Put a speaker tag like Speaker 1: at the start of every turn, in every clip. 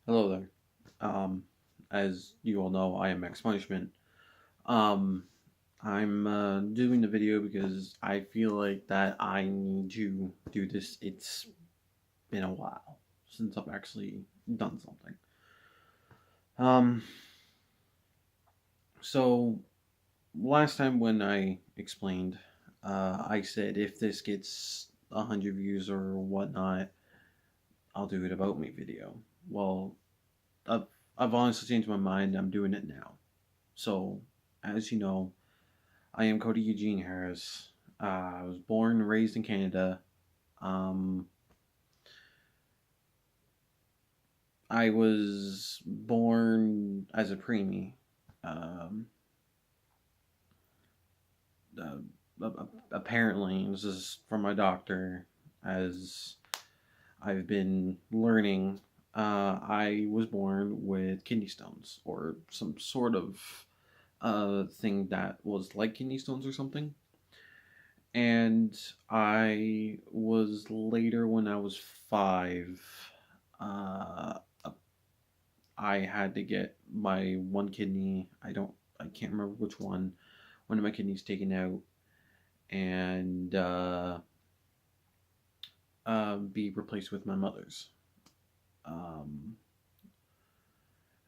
Speaker 1: Hello there. Um, as you all know, I am Max Punishment. Um, I'm doing the video because I feel like that I need to do this. It's been a while since I've actually done something. Um, so last time when I explained, I said if this gets 100 views or whatnot, I'll do it about me video. Well, I've, I've honestly changed my mind. I'm doing it now. So, as you know, I am Cody Eugene Harris. I was born and raised in Canada. Um, I was born as a preemie. Um, Apparently, this is from my doctor, as I've been learning. I was born with kidney stones, or some sort of thing that was like kidney stones or something. And I was later when I was 5. Uh, I had to get my one kidney. I can't remember which one. One of my kidneys taken out and be replaced with my mother's. Um,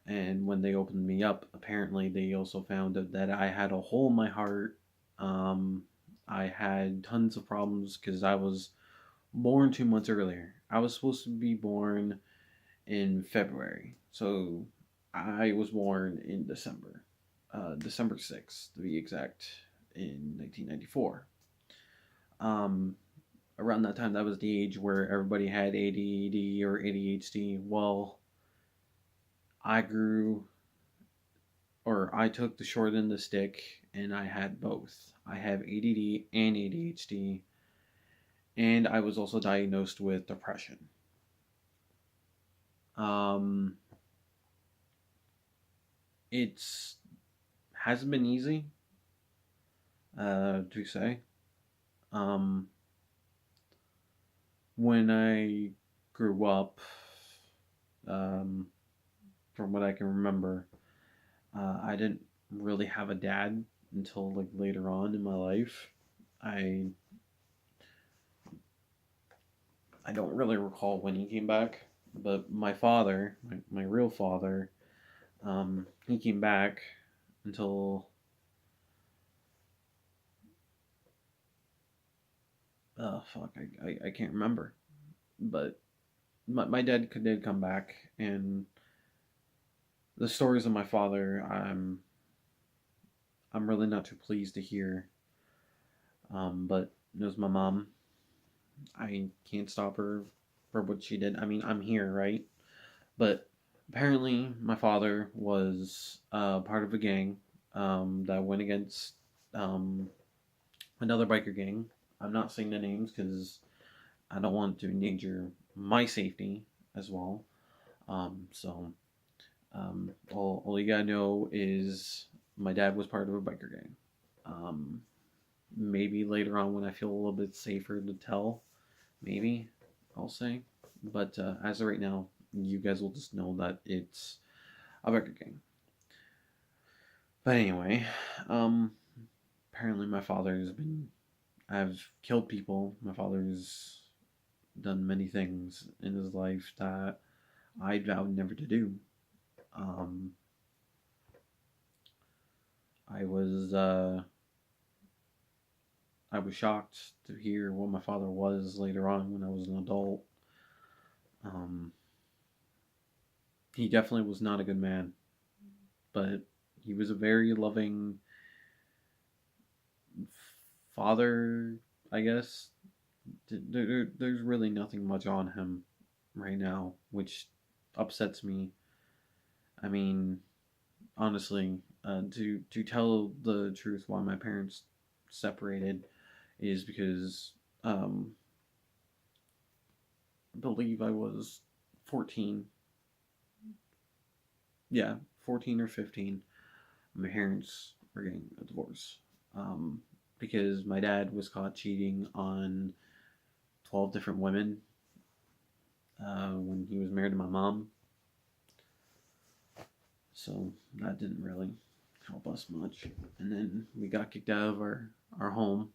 Speaker 1: and when they opened me up, apparently they also found out that I had a hole in my heart. Um, I had tons of problems because I was born 2 months earlier. I was supposed to be born in February, so I was born in December, December 6th to be exact, in 1994. Um, Around that time, that was the age where everybody had ADD or ADHD. Well, I grew, or I took the short end of the stick, and I had both. I have ADD and ADHD, and I was also diagnosed with depression. Um, it's hasn't been easy to say. Um, when I grew up, um, from what I can remember, I didn't really have a dad until like later on in my life. I I don't really recall when he came back, but my father, my real father, he came back until fuck, I can't remember, but my dad did come back, and the stories of my father, I'm really not too pleased to hear. But it was my mom. I can't stop her for what she did. I mean, I'm here, right? But apparently, my father was part of a gang that went against um, another biker gang. I'm not saying the names because I don't want to endanger my safety as well. All you gotta know is my dad was part of a biker gang. Um, Maybe later on when I feel a little bit safer to tell, maybe I'll say. But as of right now, you guys will just know that it's a biker gang. But anyway, um, apparently my father has been. I've killed people. My father's done many things in his life that I vowed never to do. Um, I was I was shocked to hear what my father was later on when I was an adult. Um, he definitely was not a good man, but he was a very loving father, I guess. There's really nothing much on him right now, which upsets me. I mean, honestly, to tell the truth, why my parents separated is because um, I believe I was 14. Yeah, 14 or 15. My parents were getting a divorce because my dad was caught cheating on 12 different women when he was married to my mom. So that didn't really help us much. And then we got kicked out of our home,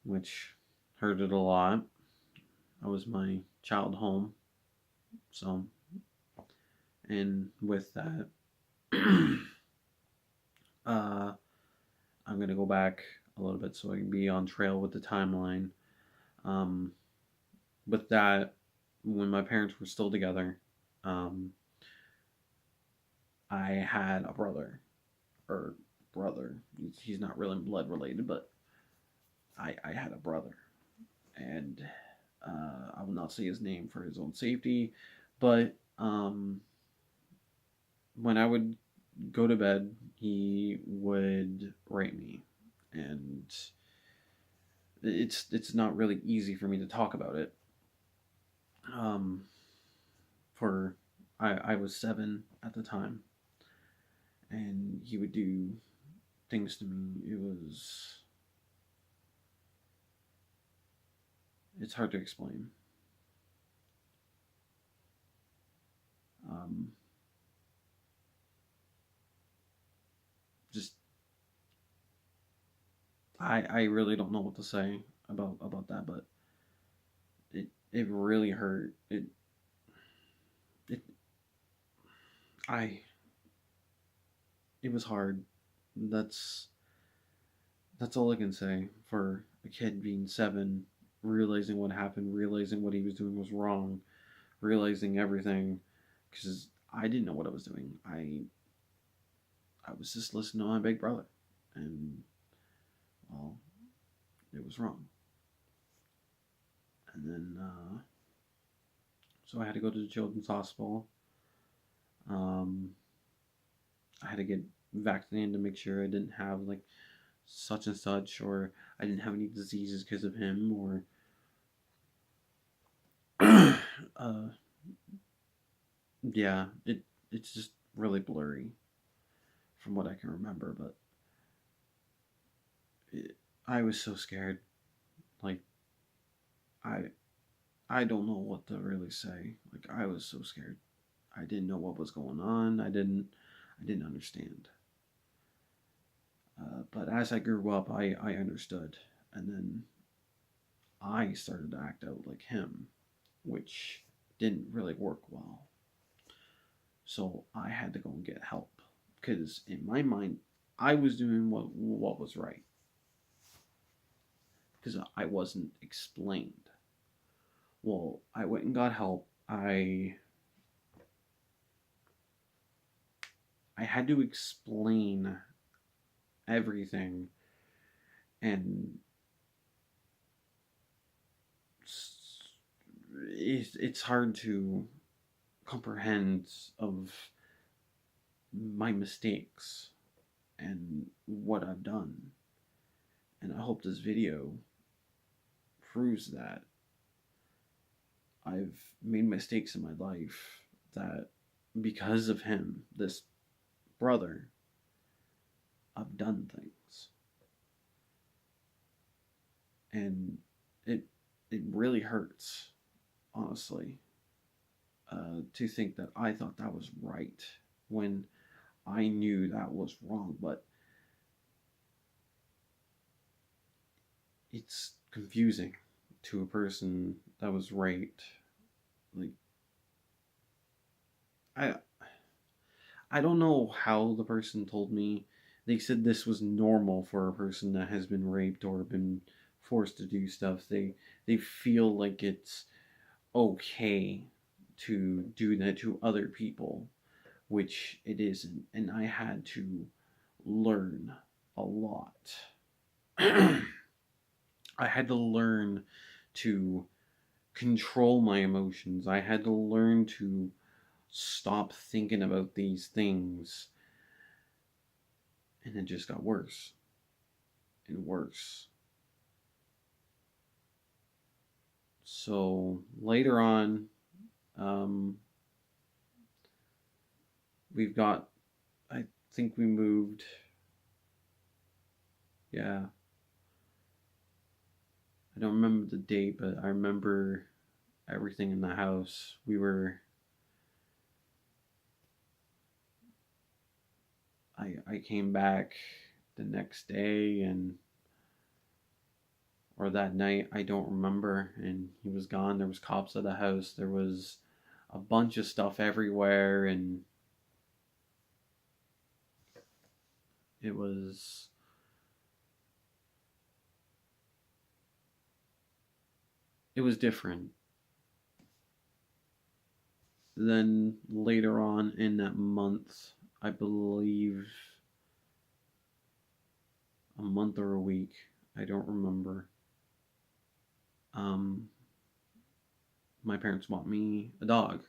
Speaker 1: which hurt it a lot. That was my child home. So, and with that, uh, I'm going to go back a little bit so I can be on trail with the timeline. Um, with that, when my parents were still together, um, I had a brother, or brother. He's not really blood related, but I had a brother. And I will not say his name for his own safety, but when I would go to bed, he would rape me, and it's not really easy for me to talk about it. Um, for I was 7 at the time, and he would do things to me. It's hard to explain. Um, just I really don't know what to say about that, but it really hurt. It I it was hard. That's that's all I can say for a kid being 7, realizing what happened, realizing what he was doing was wrong, realizing everything, because I didn't know what I was doing. I was just listening to my big brother, and well, it was wrong. And then so I had to go to the children's hospital. Um, I had to get vaccinated to make sure I didn't have like such and such, or I didn't have any diseases because of him, or yeah, it's just really blurry from what I can remember, but I was so scared. Like I I don't know what to really say. Like I was so scared. I didn't know what was going on. I didn't understand. But as I grew up, I understood, and then I started to act out like him, which didn't really work well. So I had to go and get help because in my mind, I was doing what was right because I wasn't explained. Well, I went and got help. I had to explain everything, and it's hard to comprehend of my mistakes and what I've done. And I hope this video proves that I've made mistakes in my life that because of him, this brother, I've done things. And it it really hurts, honestly, to think that I thought that was right when I knew that was wrong. But it's confusing to a person that was raped. Like I I don't know how the person told me. They said this was normal for a person that has been raped or been forced to do stuff. They feel like it's okay to do that to other people, which it isn't. And I had to learn a lot. I had to learn to control my emotions. I had to learn to stop thinking about these things. And it just got worse and worse. So later on, um, we've got, I think we moved, yeah, I don't remember the date, but I remember everything in the house. We were I came back the next day, and or that night, I don't remember, and he was gone. There was cops at the house. There was a bunch of stuff everywhere, and it was different. Then later on in that month, I believe a month or a week, I don't remember. Um, my parents bought me a dog,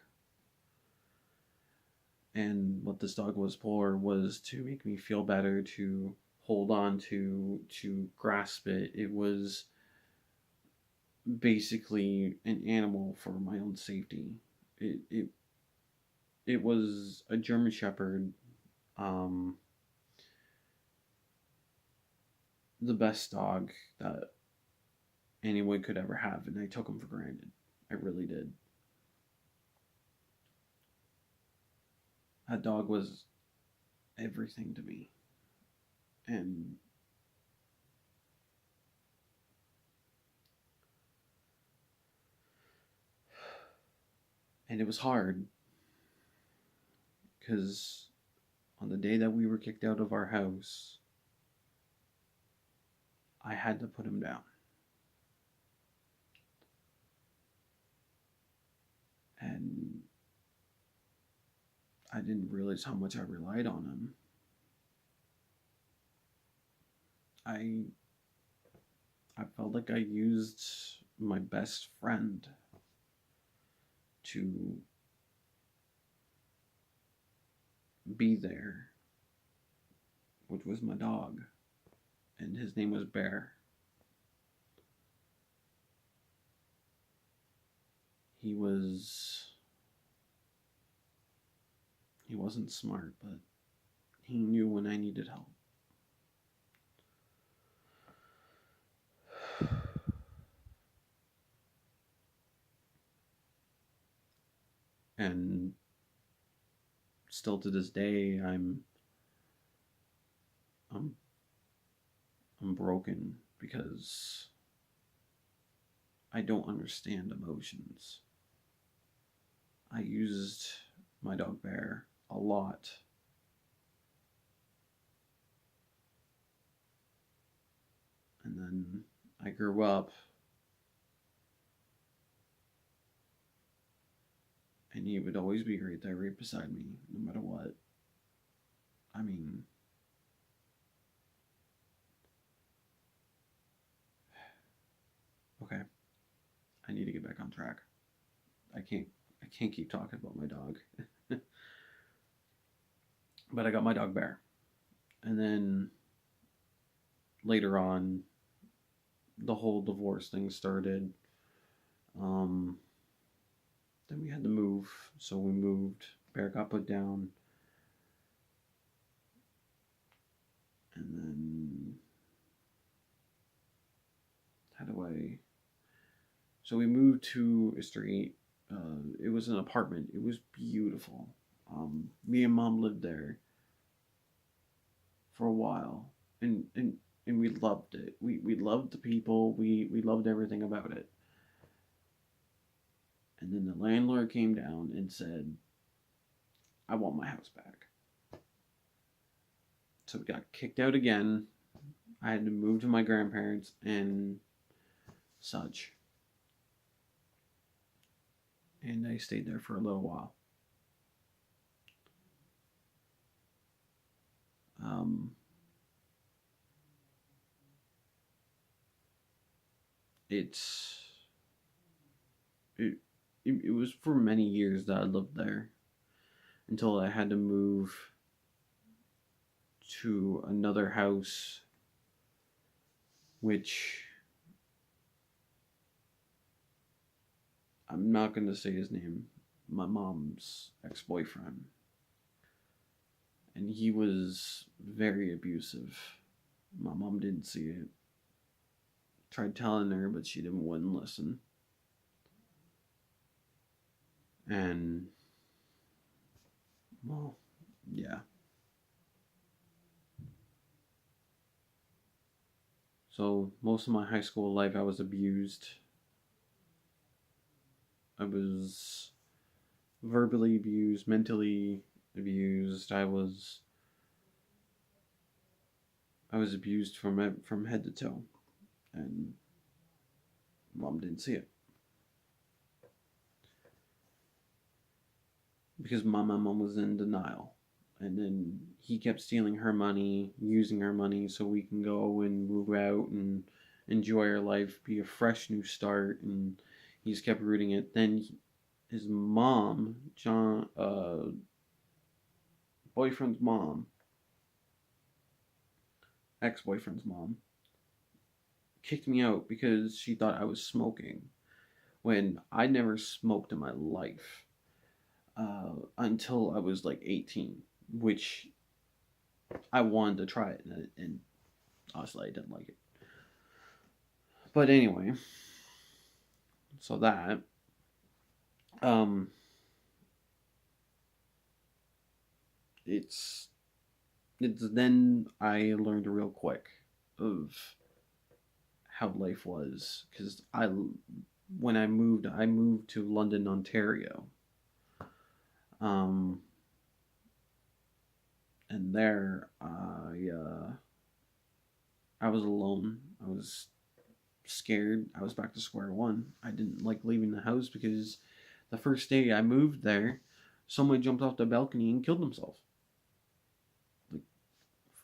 Speaker 1: and what this dog was for was to make me feel better, to hold on to grasp it. It was basically an animal for my own safety. It was a German Shepherd, um, the best dog that anyone could ever have, and I took him for granted. I really did. That dog was everything to me, and it was hard because on the day that we were kicked out of our house, I had to put him down. And I didn't realize how much I relied on him. I I felt like I used my best friend to be there, which was my dog, and his name was Bear. He was he wasn't smart, but he knew when I needed help. And still to this day, I'm I'm broken because I don't understand emotions. I used my dog Bear a lot. And then I grew up, and he would always be right there, right beside me, no matter what. I mean, okay, I need to get back on track. I can't I can't keep talking about my dog. But I got my dog Bear. And then later on, the whole divorce thing started. Um, then we had to move, so we moved. Bear got put down, and then how do I? So we moved to a street. It was an apartment. It was beautiful. Me and mom lived there for a while, and we loved it. We loved the people. We loved everything about it. And then the landlord came down and said, "I want my house back." So we got kicked out again. I had to move to my grandparents and such. And I stayed there for a little while. Um, it's it, it was for many years that I lived there until I had to move to another house, which I'm not going to say his name, my mom's ex-boyfriend. And he was very abusive. My mom didn't see it. Tried telling her, but she wouldn't listen. And, well, yeah. So most of my high school life, I was abused. I was verbally abused, mentally abused. I was abused from head to toe, and mom didn't see it because my mom was in denial. And then he kept stealing her money, using her money so we can go and move out and enjoy our life, be a fresh new start. And he just kept rooting it. Then his mom, John, boyfriend's mom, ex-boyfriend's mom, kicked me out because she thought I was smoking when I never smoked in my life until I was like 18, which I wanted to try it, and honestly, I didn't like it. But anyway, so that um, it's it's then I learned real quick of how life was because I moved to London, Ontario, um, and there I was alone. I was scared. I was back to square one. I didn't like leaving the house because the first day I moved there, someone jumped off the balcony and killed himself. Like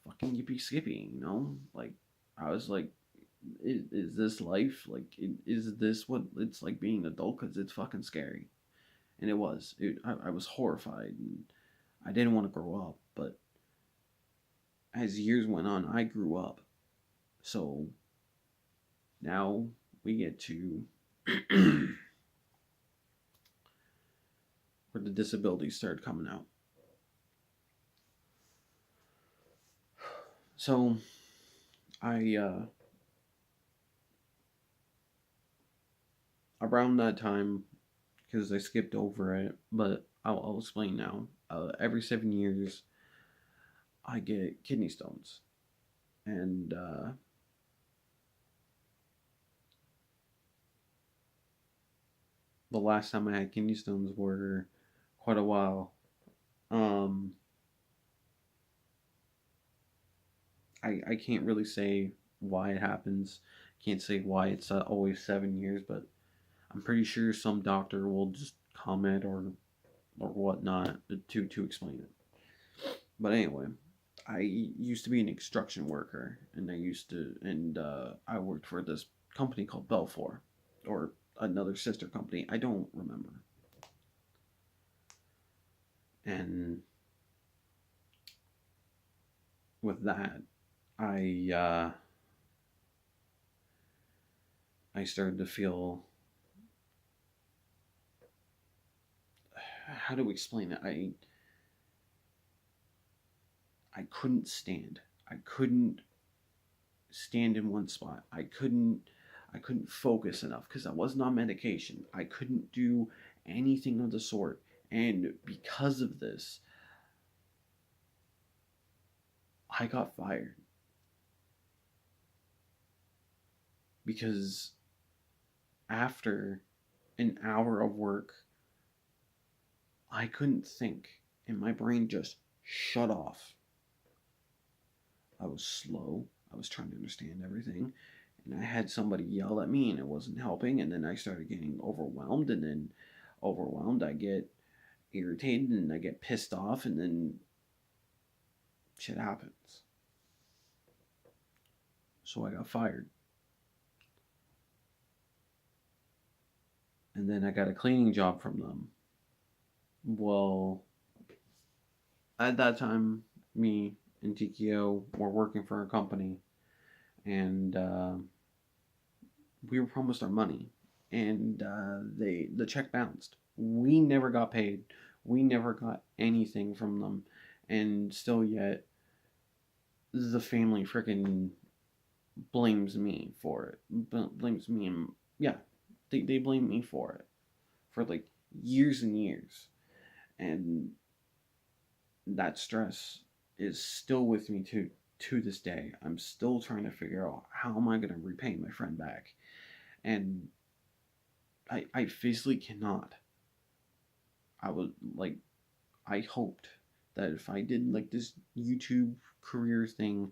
Speaker 1: fucking yippee skippy, you know? Like I was like, is this life? Like, is this what it's like being an adult? Because it's fucking scary, and it was. I was horrified, and I didn't want to grow up. But as years went on, I grew up. So now we get to where the disabilities started coming out. So I around that time, because I skipped over it, but I'll explain now. Every 7 years, I get kidney stones, and the last time I had kidney stones were quite a while. Um, I can't really say why it happens. Can't say why it's always 7 years, but I'm pretty sure some doctor will just comment or whatnot to explain it. But anyway, I used to be an construction worker, and I worked for this company called Belfour, or another sister company. I don't remember. And with that, I uh, I started to feel, how to explain it. I couldn't stand. I couldn't stand in one spot. I couldn't focus enough because I wasn't on medication. I couldn't do anything of the sort. And because of this, I got fired because after an hour of work, I couldn't think and my brain just shut off. I was slow. I was trying to understand everything. And I had somebody yell at me and it wasn't helping. And then I started getting overwhelmed. And then overwhelmed, I get irritated and I get pissed off. And then shit happens. So I got fired. And then I got a cleaning job from them. Well, at that time, me and TKO were working for a company. And we were promised our money, and the check bounced. We never got paid. We never got anything from them, and still yet the family freaking blames me for it. Blames me, and yeah, they blame me for it for like years and years, and that stress is still with me too to this day, I'm still trying to figure out how am I going to repay my friend back. And I physically cannot. I was like, I hoped that if I did like this YouTube career thing,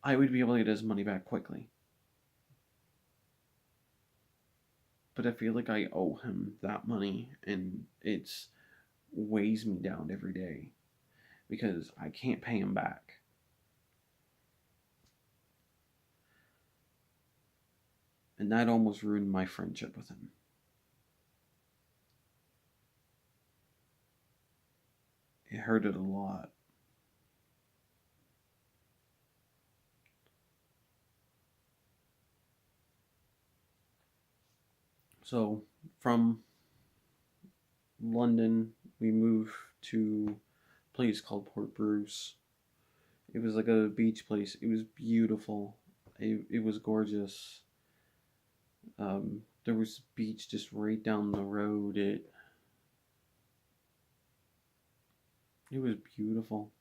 Speaker 1: I would be able to get his money back quickly. But I feel like I owe him that money, and it's weighs me down every day because I can't pay him back. And that almost ruined my friendship with him. It hurted a lot. So from London, we moved to a place called Port Bruce. It was like a beach place. It was beautiful. It was gorgeous. There was a beach just right down the road. It was beautiful.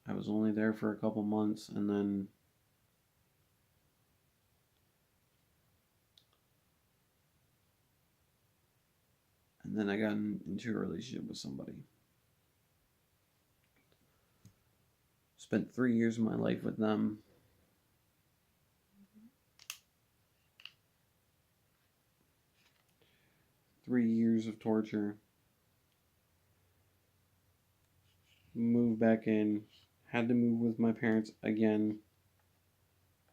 Speaker 1: I was only there for a couple months, and then I got into a relationship with somebody. Spent 3 years of my life with them. Three years of torture. Moved back in. Had to move with my parents again.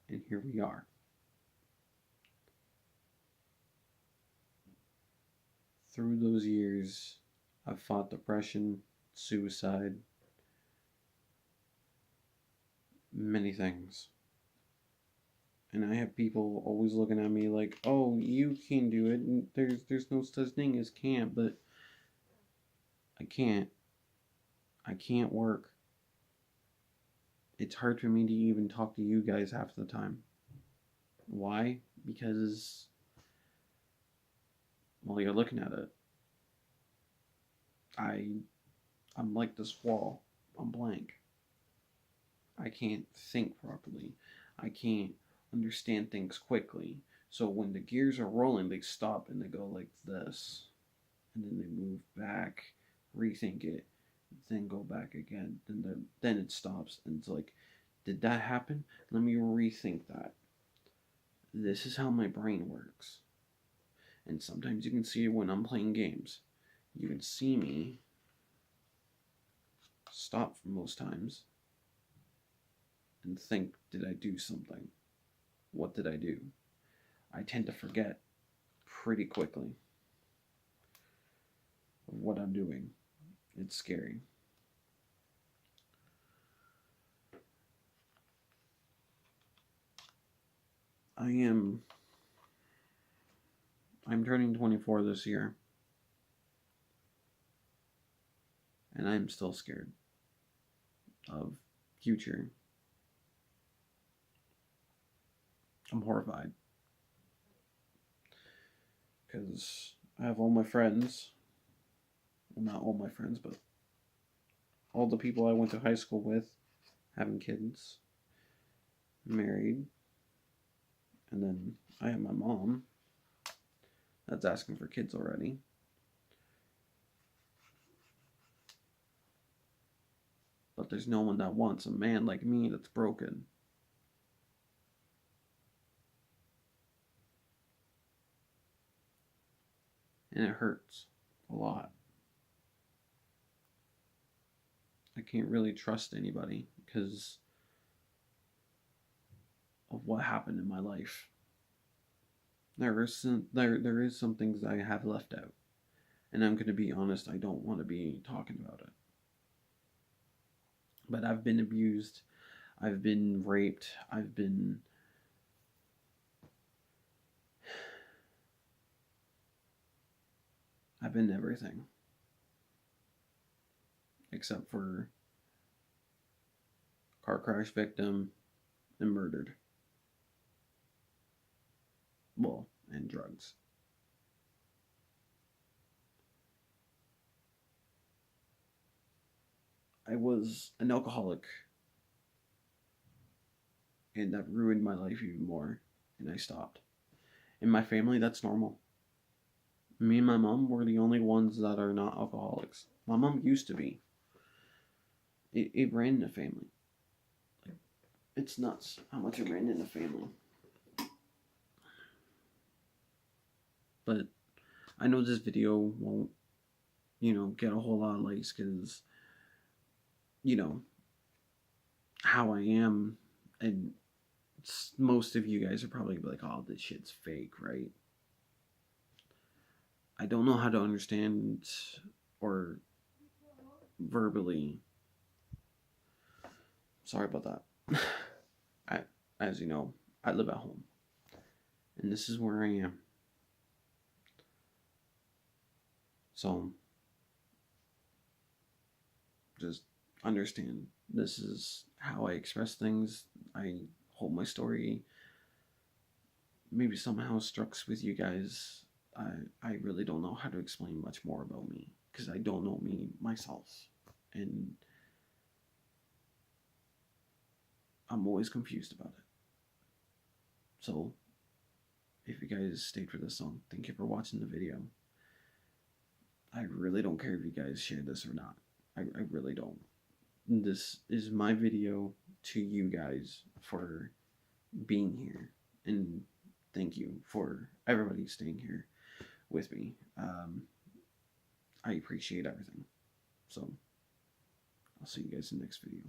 Speaker 1: And here we are. Through those years, I've fought depression, suicide, many things. And I have people always looking at me like, "Oh, you can do it." And there's no such thing as can't, but I can't. I can't work. It's hard for me to even talk to you guys half the time. Why? Because, well, you're looking at it. I'm like this wall. I'm blank. I can't think properly. I can't understand things quickly. So when the gears are rolling, they stop and they go like this. And then they move back, rethink it, then go back again. Then it stops and it's like, did that happen? Let me rethink that. This is how my brain works. And sometimes you can see it when I'm playing games. You can see me stop for most times and think, did I do something? What did I do? I tend to forget pretty quickly of what I'm doing. It's scary. I'm turning 24 this year. And I'm still scared of future. I'm horrified. Because I have all my friends. Well, not all my friends, but all the people I went to high school with having kids, married. And then I have my mom that's asking for kids already. But there's no one that wants a man like me that's broken. And it hurts a lot. I can't really trust anybody because of what happened in my life. There is some things I have left out. And I'm going to be honest, I don't want to be talking about it. But I've been abused. I've been raped. I've been everything. Except for car crash victim and murdered. Well, and drugs. I was an alcoholic, and that ruined my life even more, and I stopped. In my family, that's normal. Me and my mom were the only ones that are not alcoholics. My mom used to be. It ran in the family. It's nuts how much it ran in the family. But I know this video won't, get a whole lot of likes because, you know, how I am. And most of you guys are probably like, oh, this shit's fake, right? I don't know how to understand or verbally. Sorry about that. I, as you know, I live at home. And this is where I am. So, just understand this is how I express things. I hope my story maybe somehow struck with you guys. I really don't know how to explain much more about me because I don't know me myself. And I'm always confused about it. So, if you guys stayed for this song, thank you for watching the video. I really don't care if you guys share this or not. I really don't. This is my video to you guys for being here. And thank you for everybody staying here with me. I appreciate everything. So, I'll see you guys in the next video.